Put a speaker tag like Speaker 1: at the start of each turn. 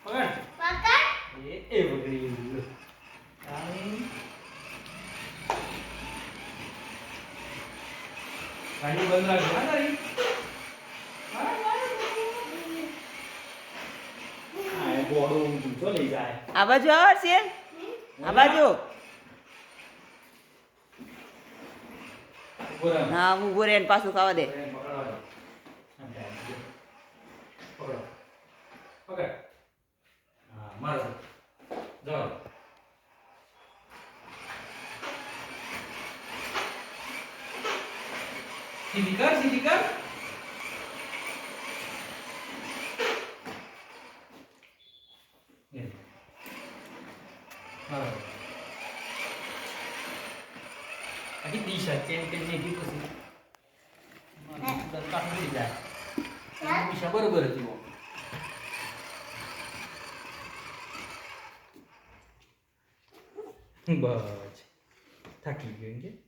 Speaker 1: પકડ એ વગડી ગાડી બંધ રાખજો હા તારી હા બોડો ઊંચો લઈ જાય
Speaker 2: આ બાજુ આવો છે આ બાજુ ના ઉભો રે ને પાછું ખાવા દે
Speaker 1: પકડ હા મારો જાઓ સીધી કર Aquí bisa cengkeh gitu sih. Dan tak bisa. Bisa baru-baru tuh. Baj. Thaki genge.